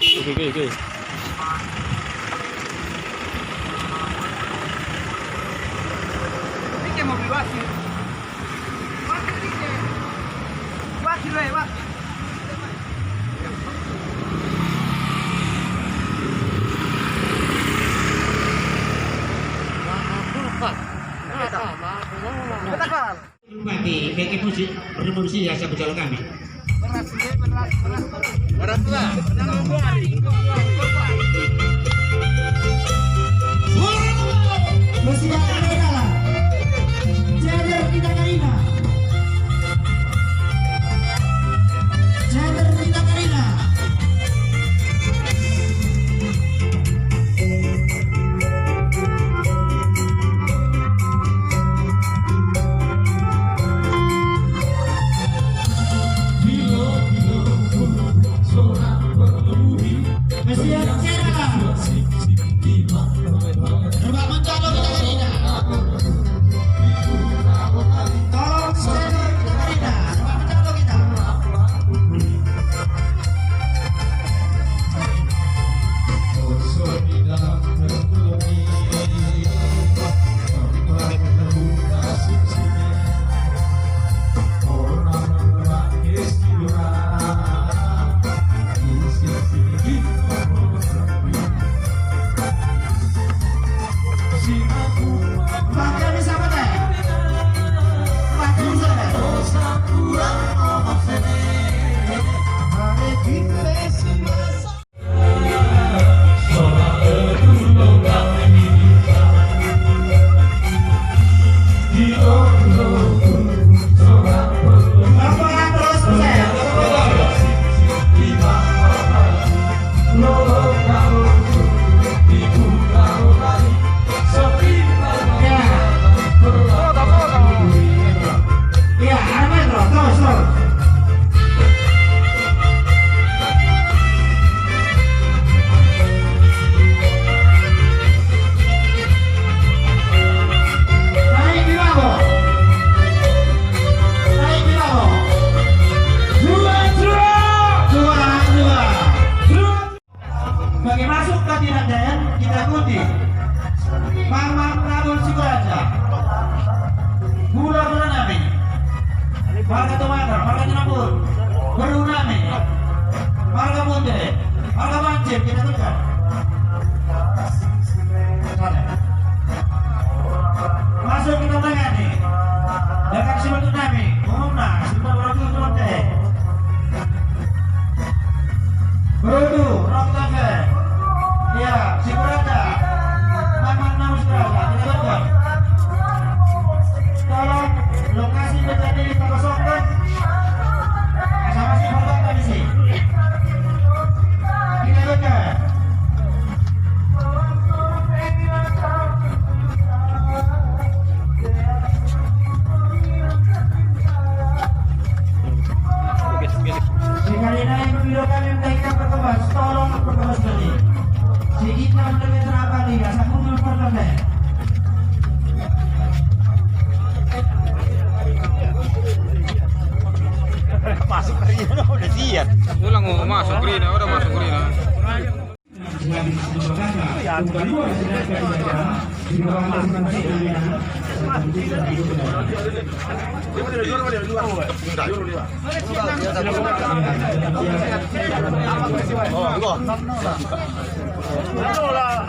Oke. Ini kayak mobil wasit. Wasit ini kayak. Wasit lah, Pak. Bupati PT Revolusi Jasa Pejalan kami. Orang tua. Bagi masuk ke Tirandaan, kita ikuti Mamang Prabowo Sikuraja, Gula Nami, Marga Tomaga, Marga Tinapur, Nami, Marga Munde, Marga Banjir, kita tekan. Masuk kita tangani, dekat Sibat Nami, Umumna, Sibat Rabu Tunte, Berudu, Roktafe, ya, Sikuraja, Mamang Namu Sikuraja, kita tekan. Tolong lokasi menjadi kekosongan sama si foto tadi sih kita tekan. Sekali naik video kami menaikkan perkebas, tolong perkebas tadi si kita mendengar terapa nih, gak sanggup memperkenalkan. Masuk arena udah siap. Ulang mau masuk arena, udah masuk arena.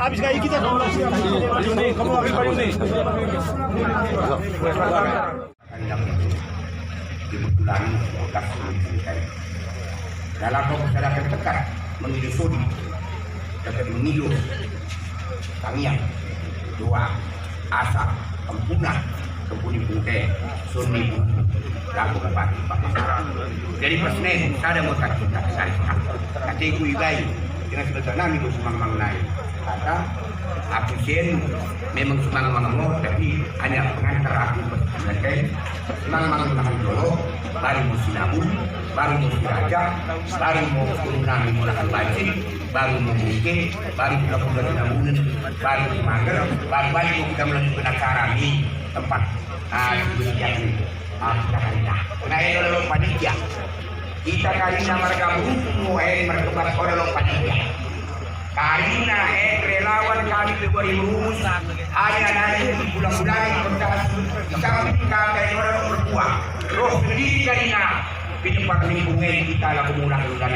Habis kayak kita kamu ambil payung nih. Kebetulan bekas dalam masyarakat dekat menyusuri dapat meniru tangian doa asa kempunah kebuni bungke sunni lagu bupati jadi persnen ada motor kita sekali kata ibu ibai dengan sebetulnya kami bersemang mengenai kata aku sen memang semang mengenai tapi hanya pengantar aku bersemang semang mengenai dulu baru musinabun baru musiraja baru mau kunami mulakan banjir baru membuke baru melakukan namunan baru mager baru balik kita melanjutkan acara di tempat yang kita nah itu adalah panitia kita karina marga beruntung marga orang panitia. Karina relawan kami keluar rumus hanya nanti bulan-bulan kita kami orang berdua. Roh sendiri karina penyebab lingkungan kita lalu mulai ulang.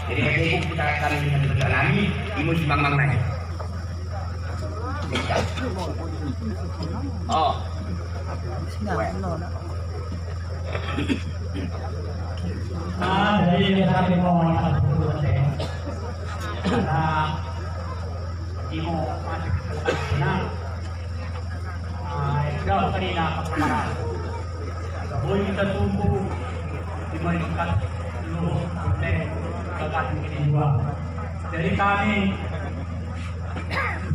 Jadi bagaimana kita akan menjalani imun simang naik. Oh. Dari kami mohon karena ibu masih senang. Jauh karina kemarin. Boleh kita tunggu di mana seluruh kekasih ini juga. Jadi kami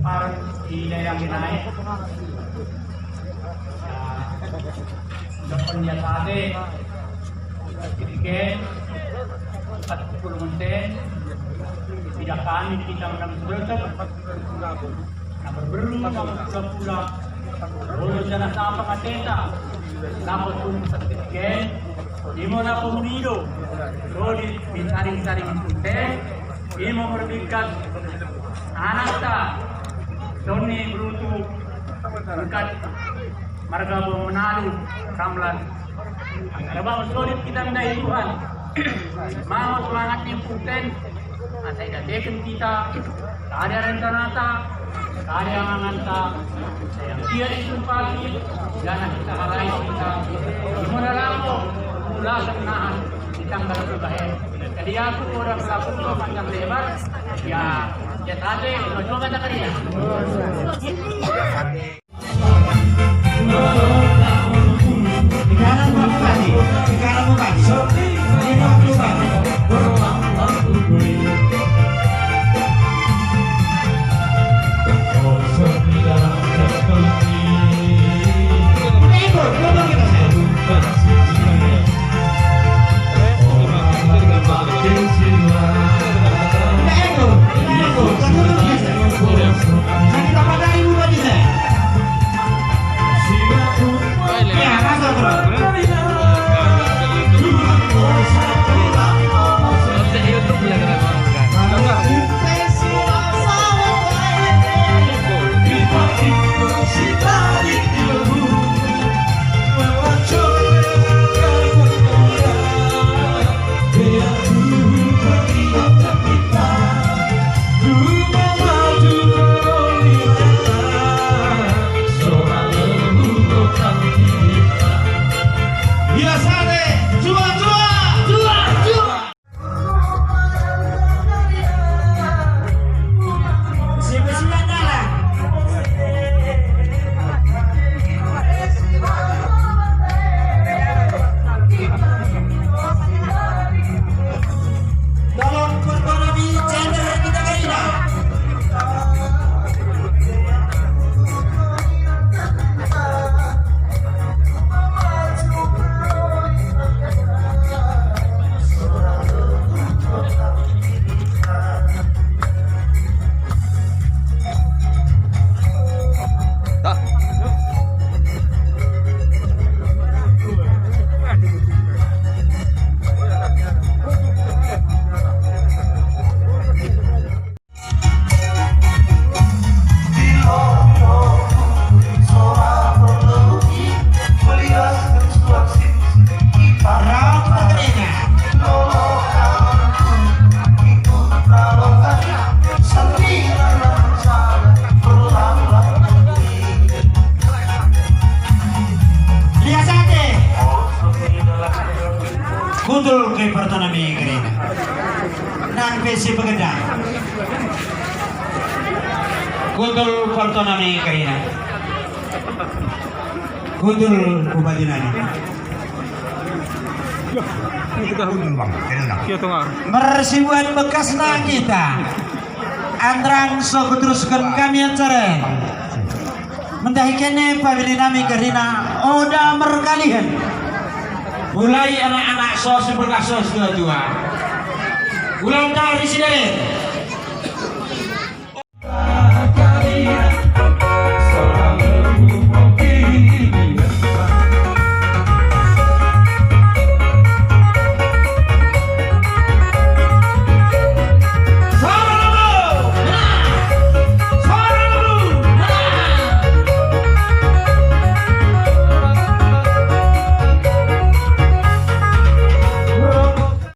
para di daerah naik sudah penyiasate sedikit 40 menit tidak kami kita menang berberu pulang boleh jangan sampai kateta dapat pun sedikit di mana pemilu so dicari-cari teh ini memerlukan anak tak Sony berutu dekat marga menalu Ramlan. Sebab solid kita mendai Tuhan. Mau semangat imputen. Saya dah dekan kita. Tak ada rencana tak. Tak ada yang anganta. Yang dia disumpah jangan kita halai kita. Semua lalu mula senahan ditanggal berbahaya. Jadi aku orang melakukan panjang lebar. Ya tadi, macam mana tadi ya? Di kanan Bupati, di kanan Bupati. Di Bupati. Kudul ke pertanami kerina nan pesi pegedang kudul pertanami kerina kudul kubadinani mersibuan bekas na kita andrang so kuteruskan kami acara mendahikane pabilinami kerina oda merkalihan mulai anak-anak sos berkasos dua-dua ulang dari sini